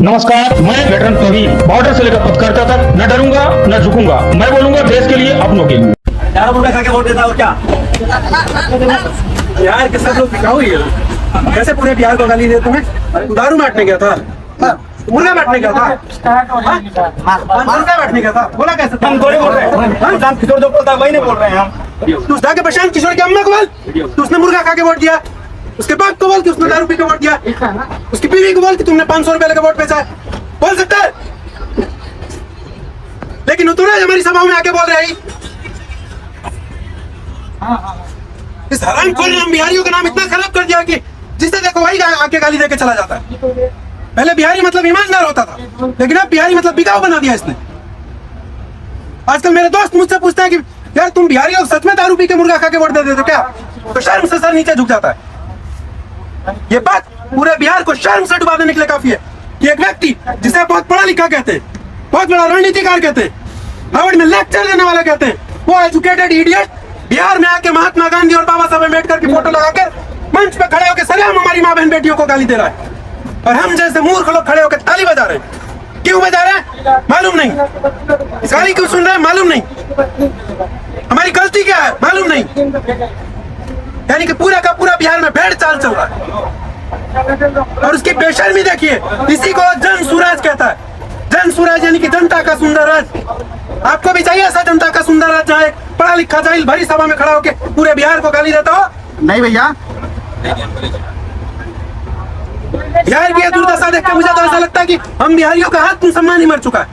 नमस्कार, मैं veteran Praveen, border से लेकर पत्रकारिता तक न डरूंगा न झुकूंगा। मैं बोलूंगा देश के लिए, अपनों के लिए। 11 खा के वोट देता हो क्या? बिहार के सब लोग बिकाऊ ही है। कैसे पूरे बिहार को गाली देते हैं? तू दारू बांटने गया था, मुर्गा बांटने गया था, मुर्गा बांटने गया था। बोला कैसे? हम थोड़ी बोल रहे हैं, प्रशांत किशोर जो बोलता है वही नहीं बोल रहे हैं हम। तू जाके प्रशांत किशोर की अम्मा को बोल, तू उसने मुर्गा खा के वोट दिया। उसके बाप को बोल कि उसने दारू पी के वोट दिया। उसकी बीवी को बोल कि तुमने 500 रुपए लेकर वोट बेचा है। बोल सकता है, लेकिन तू ना हमारी सभाओं में आके बोल रही इस हराम खोर ने हम बिहारियों का नाम इतना खराब कर दिया कि जिससे देखो वही आके गाली देके चला जाता है। पहले बिहारी मतलब ईमानदार होता था, लेकिन अब बिहारी मतलब बिकाऊ बना दिया इसने। आजकल मेरे दोस्त मुझसे पूछते हैं कि यार तुम बिहारी लोग सच में दारू पी के मुर्गा खा के वोट दे देते हो क्या? तो शर्म से सर नीचे झुक जाता है। ये बात पूरे बिहार को शर्म से डुबा देने के लिए काफी है कि एक व्यक्ति जिसे बहुत पढ़ा लिखा कहते हैं, बहुत बड़ा रणनीतिकार कहते हैं, हार्वर्ड में लेक्चर देने वाले कहते हैं, वो एजुकेटेड इडियट बिहार में आके महात्मा गांधी और बाबा साहब अम्बेडकर की फोटो लगाकर मंच पे खड़े होकर सलाम हमारी माँ बहन बेटियों को गाली दे रहा है। और हम जैसे मूर्ख लोग खड़े होकर ताली बजा रहे हैं। क्यों बजा रहे हैं मालूम नहीं, इस गाली क्यों सुन रहे हैं मालूम नहीं, हमारी गलती क्या है मालूम नहीं। यानी कि पूरा का पूरा बिहार में भेड़ चाल चल रहा है। और उसकी बेशर्मी देखिए, इसी को जन स्वराज कहता है। जन स्वराज यानी कि जनता का सुंदर राज। आपको भी चाहिए ऐसा जनता का सुंदर राज जहाँ एक पढ़ा लिखा जाहिल भरी सभा में खड़ा होकर पूरे बिहार को गाली देता हो? नहीं भैया, बिहार की दुर्दशा देख के मुझे तो ऐसा लगता है कि हम बिहारियों का आत्मसम्मान ही मर चुका है।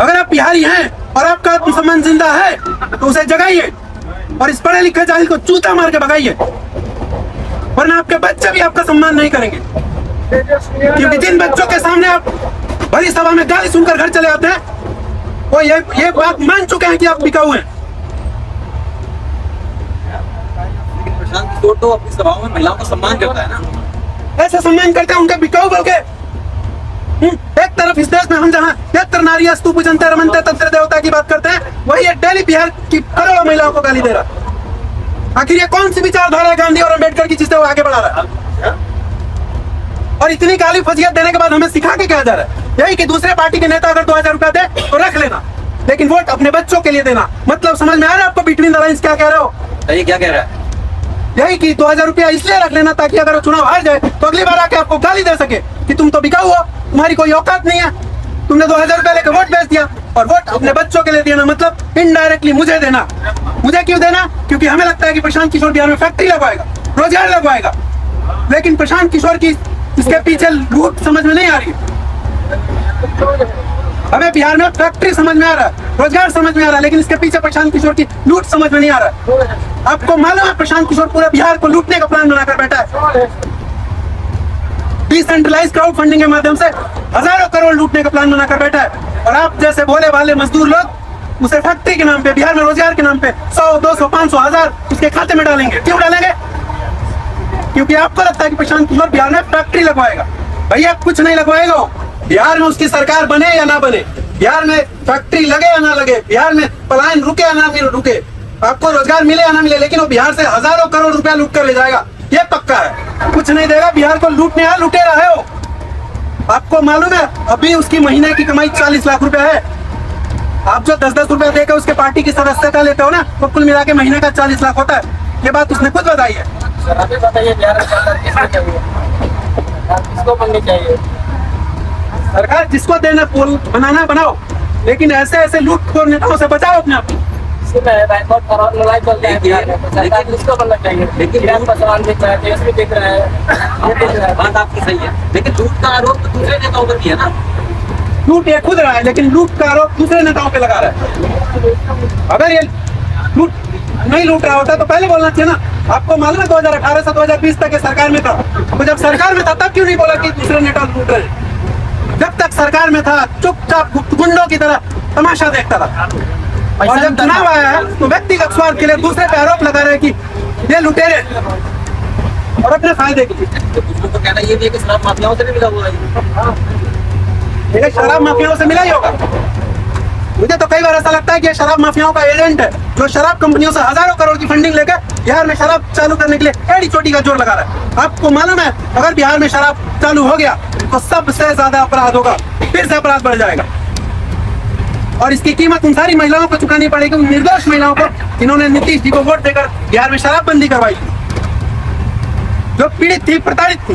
अगर आप बिहारी हैं और आपका आत्मसम्मान जिंदा है तो उसे जगाइए और इस पढ़े लिखे जाहिल को चूता मार के भगाइए, वरना आपके बच्चे भी आपका सम्मान नहीं करेंगे। क्योंकि जिन बच्चों के सामने आप भरी सभा में गाली सुनकर घर चले आते हैं वो ये बात मान चुके हैं कि आप बिकाऊ हैं। प्रशांत किशोर तो अपनी सभाओं में महिलाओं का सम्मान करता है ना। ऐसे सम्मान करते हैं उनका बिकाऊ बोल के। एक तरफ इस देश में हम जहाँ यत्र नारी स्तु पूजन्ते रमन्ते तत्र देवता की बात करते हैं, वही एक डेली बिहार की करोड़ों महिलाओं को गाली दे रहा। आखिर ये कौन सी विचारधारा है गांधी और अम्बेडकर की जिससे वो आगे बढ़ा रहा है? और इतनी गाली फजीयत देने के बाद हमें सिखा के क्या जा रहा है? यही कि दूसरे पार्टी के नेता अगर 2000 रुपया दे तो रख लेना, लेकिन वोट अपने बच्चों के लिए देना। मतलब समझ में आ रहा है आपको बिटवीन द लाइंस क्या कह रहे हो? ये क्या कह रहा है? यही कि 2000 रुपया इसलिए रख लेना ताकि अगर चुनाव हार जाए तो अगली बार आके आपको गाली दे सके कि तुम तो बिकाऊ हो, तुम्हारी कोई औकात नहीं है, तुमने 2000 रुपया लेकर वोट बेच दिया। और वोट अपने बच्चों के लिए देना मतलब इनडायरेक्टली मुझे देना। मुझे क्यों देना? क्योंकि हमें लगता है कि प्रशांत किशोर बिहार में फैक्ट्री लगवाएगा, रोजगार लगवाएगा। लेकिन प्रशांत किशोर की इसके पीछे लूट समझ में नहीं आ रही। हमें बिहार में फैक्ट्री समझ में आ रहा है, रोजगार समझ में आ रहा है, लेकिन इसके पीछे प्रशांत किशोर की लूट समझ में नहीं आ रहा है। आपको मालूम है प्रशांत किशोर पूरे बिहार को लूटने का प्लान बनाकर बैठा है। डिसेंट्रलाइज क्राउड फंडिंग के माध्यम से हजारों करोड़ लूटने का प्लान बनाकर बैठा है। और आप जैसे भोले वाले मजदूर लोग उसे फैक्ट्री के नाम पे, बिहार में रोजगार के नाम पे 100, 200, 500, 1000 उसके खाते में डालेंगे। क्यों डालेंगे? क्योंकि आपको लगता है कि प्रशांत किशोर बिहार में फैक्ट्री लगवाएगा। भैया कुछ नहीं लगवाएगा। बिहार में उसकी सरकार बने या ना बने, बिहार में फैक्ट्री लगे या ना लगे, बिहार में पलायन रुके या ना रुके, आपको रोजगार मिले या ना मिले, लेकिन वो बिहार से हजारों करोड़ रुपया लूट कर ले जाएगा, ये पक्का है। कुछ नहीं देगा, बिहार को लूटने आ लुटेरा है वो। आपको मालूम है अभी उसकी महीने की कमाई 40 लाख रुपया है। आप जो 10-10 रुपया देकर उसके पार्टी की सदस्यता लेते हो ना, तो कुल मिला के महीने का 40 लाख होता है। ये बात उसने खुद बताई है। अभी बताइए बिहार किसको बननी चाहिए? सरकार जिसको देना बनाना बनाओ, लेकिन ऐसे ऐसे लूटखोर नेताओं से बचाओ अपने आप। लेकिन किसको बनना चाहिए? लेकिन सवाल देख रहा है, देश भी देख रहा है। बात आपकी सही है, लेकिन लूट का आरोप तो दूसरे नेताओं पर भी है ना। लूट ये खुद रहा है, लेकिन लूट का आरोप दूसरे नेताओं पे लगा रहा है। अगर ये लूट नहीं लूट रहा होता तो पहले बोलना चाहिए ना। आपको मालूम है 2018 से 2020 तक सरकार में था, तो जब सरकार में था तब क्यों नहीं बोला कि दूसरे नेता लूट रहे? जब तक सरकार में था चुपचाप गुंडों की तरह तमाशा देखता था। और जब चुनाव आया है तो व्यक्तिगत स्वार्थ के लिए दूसरे पे आरोप लगा रहे कि ये लुटेरे और अपने फायदे के लिए। तो कहना ये भी है कि शराब माफियाओं से भी मिला हुआ है। ये शराब माफियाओं से मिला ही होगा। मुझे तो कई बार ऐसा लगता है कि ये शराब माफियाओं का एजेंट है, जो शराब कंपनियों से हजारों करोड़ की फंडिंग लेकर बिहार में शराब चालू करने के लिए एड़ी चोटी का जोर लगा रहा है। आपको मालूम है, अगर बिहार में शराब चालू हो गया तो सबसे ज्यादा अपराध होगा, फिर से अपराध बढ़ जाएगा, और इसकी कीमत उन सारी महिलाओं को चुकानी पड़ेगी, उन निर्दोष महिलाओं को जिन्होंने नीतीश जी को वोट देकर बिहार में शराबबंदी करवाई, जो पीड़ित थी, प्रताड़ित थी।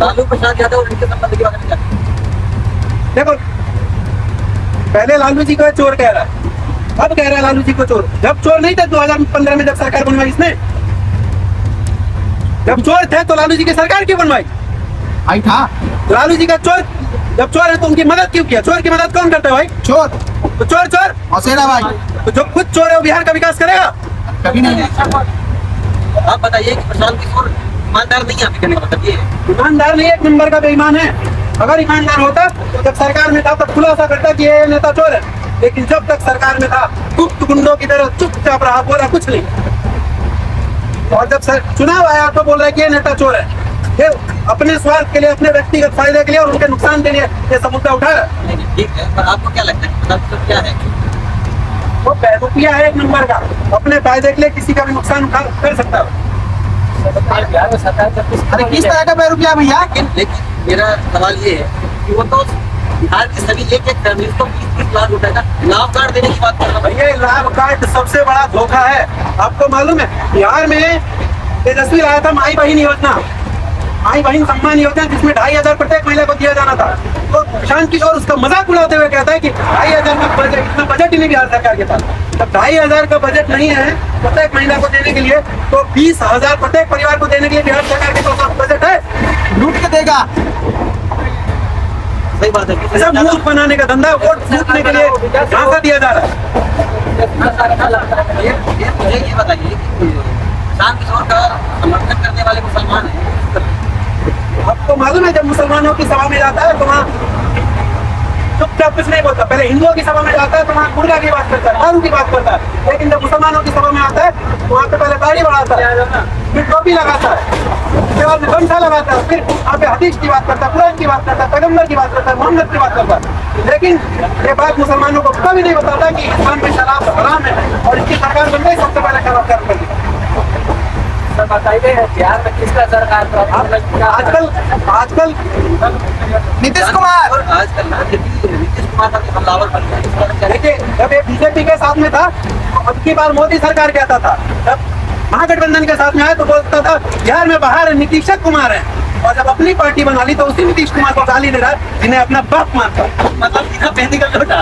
लालू प्रसाद यादव और इनके संबंध की बात नहीं करते। देखो, पहले लालू जी को चोर कह रहा है, अब कह रहा है लालू जी को चोर। जब चोर नहीं थे 2015 में, जब सरकार बनवाई इसने, जब चोर थे तो लालू जी की सरकार क्यों बनवाई? भाई था लालू जी का चोर, जब चोर है तो उनकी मदद क्यों किया? चोर की मदद कौन करता है भाई? चोर तो चोर चोर हौसेला भाई, तो जो खुद चोर है वो बिहार का विकास करेगा? कभी नहीं। आप बताइए कि प्रशांत किशोर ईमानदार नहीं है, आपके कहने का मतलब ये है? ईमानदार नहीं, एक नंबर का बेईमान है। अगर ईमानदार होता तो जब सरकार में था तब खुलासा करता कि ये नेता चोर है, लेकिन जब तक सरकार में था गुप्त गुंडों की तरह चुपचाप रहा, बोला कुछ नहीं, और जब चुनाव आया तो बोल रहा है कि ये नेता चोर है। ये अपने स्वार्थ के लिए, अपने व्यक्तिगत फायदे के लिए और उनके नुकसान के लिए ये सब मुद्दा उठा रहा है। नहीं, ठीक है, पर आपको क्या लगता है प्रशांत किशोर क्या है? वो बेवकूफिया है एक नंबर का, अपने फायदे के लिए किसी का भी नुकसान कर सकता है। बिहार में सरकार जब अरे किस तरह का बेरुपया भैया? लेकिन मेरा सवाल ये है कि वो तो बिहार की सभी एक फैमिली को 20-30 लाख रुपए का लाभ कार्ड देने की बात कर रहा है। भैया, लाभ कार्ड सबसे बड़ा धोखा है। आपको मालूम है, बिहार में तेजस्वी लाया था माई बहन योजना, माई बहन सम्मान योजना, जिसमें 2500 प्रत्येक महिला को दिया जाना था। तो प्रशांत किशोर उसका मजाक उड़ाते हुए कहता है कि 2500 का बजट, इतना बजट ही नहीं बिहार सरकार के पास। जब 2500 का बजट नहीं है प्रत्येक महिला को देने के लिए, तो 20,000 प्रत्येक परिवार को देने के लिए बिहार सरकार के पास बजट है। लूट के देगा। सही बात है, सब मूर्ख बनाने का धंधा, वोट लूटने के लिए झांसा दिया जा रहा है। ये बताइए कि प्रशांत किशोर का समर्थन करने वाले मुसलमान हैं। आपको मालूम है, जब मुसलमानों की सभा में जाता है तो वहाँ चुपचाप कुछ नहीं बोलता। पहले हिंदुओं की सभा में जाता है तो वहाँ मुर्गा की बात करता है, दारू की बात करता है, लेकिन जब मुसलमानों की सभा में आता है तो वहाँ पे पहले दाढ़ी बढ़ाता है, फिर टोपी लगाता है, उसके बाद में गमछा लगाता है, फिर वहाँ पे हदीस की बात करता है, कुरान की बात करता है, पैगम्बर की बात करता है, मोहम्मद की बात करता है। लेकिन ये बात मुसलमानों को कभी नहीं बताता कि इस्लाम में शराब हराम है, और इसकी सरकार बन गई सबसे पहले शराब कर दी। बताइए बिहार में किसका सरकार आजकल नीतीश कुमार। और आजकल ना नीतीश कुमार का हमलावर बन गया, इसका क्या है? देखिए, जब ये बीजेपी के साथ में था तो अब की बार मोदी सरकार कहता था, जब महागठबंधन के साथ में आया तो बोलता था बिहार में बाहर नीतीश कुमार है, और जब अपनी पार्टी बना ली तो उसी नीतीश कुमार को गाली दे रहा है जिन्हें अपना बाप मानता है। मतलब सीधा पहनी का लोटा।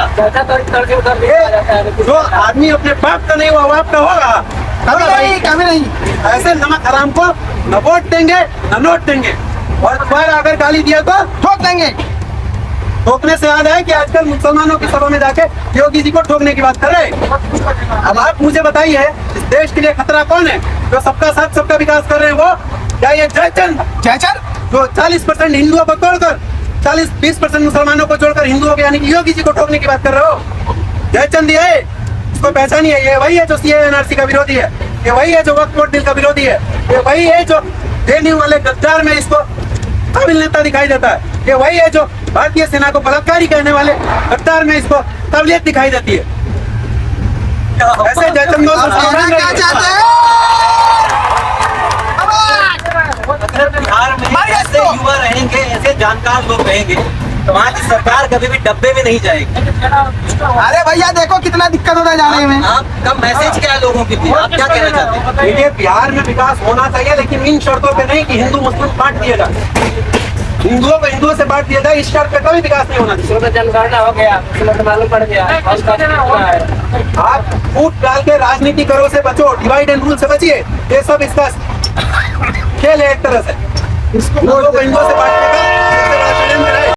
जो आदमी अपने बाप का नहीं हुआ, वो आपका होगा कभी नहीं। ऐसे नमक हराम को न वोट देंगे न नोट देंगे, और दोबारा अगर गाली दिया तो ठोक देंगे। ठोकने से याद है कि आजकल मुसलमानों की सभा में जाके योगी जी को ठोकने की बात कर रहे हैं। अब आप मुझे बताइए, इस देश के लिए खतरा कौन है? जो सबका साथ सबका विकास कर रहे हैं वो, क्या ये जयचंद जो 40% हिंदुओं को तोड़कर 40-20% मुसलमानों को जोड़कर हिंदुओं के यानी कि योगी जी को ठोकने की बात कर रहे हो? जयचंद ये है, इसको पहचानिए। ये वही है जो सीए एनआरसी का विरोधी है, ये वही है जो वक्फ बोर्ड बिल का विरोधी है, ये वही है जो जेएनयू वाले गद्दार में इसको काबिल नेता दिखाई देता है, ये वही है जो भारतीय सेना को बलात्कारी कहने वाले गद्दार में इसको काबिलियत दिखाई देती है। ऐसे जयचंद को सावधान रहिए। अगर बिहार में ऐसे युवा रहेंगे, ऐसे जानकार लोग रहेंगे, तो वहाँ की सरकार कभी भी डब्बे में नहीं जाएगी। अरे भैया देखो कितना दिक्कत होता है जाने में। आपका मैसेज क्या है लोगों के लिए? आप क्या कहना चाहते हैं? देखिए, बिहार में विकास होना चाहिए, लेकिन इन शर्तों पे नहीं कि हिंदू मुस्लिम बांट दिया जाए, हिंदुओं को हिंदुओं से बांट दिया जाए, इस शर्त पे कभी विकास नहीं होना चाहिए। जनगणना हो गया, मालूम पड़ गया। आप फूट डाल के राजनीति करो से बचो, डिवाइड एंड रूल से बचिए। ये सब इसका खेल है एक तरह से, हिंदुओं को हिंदुओं से बांटने का।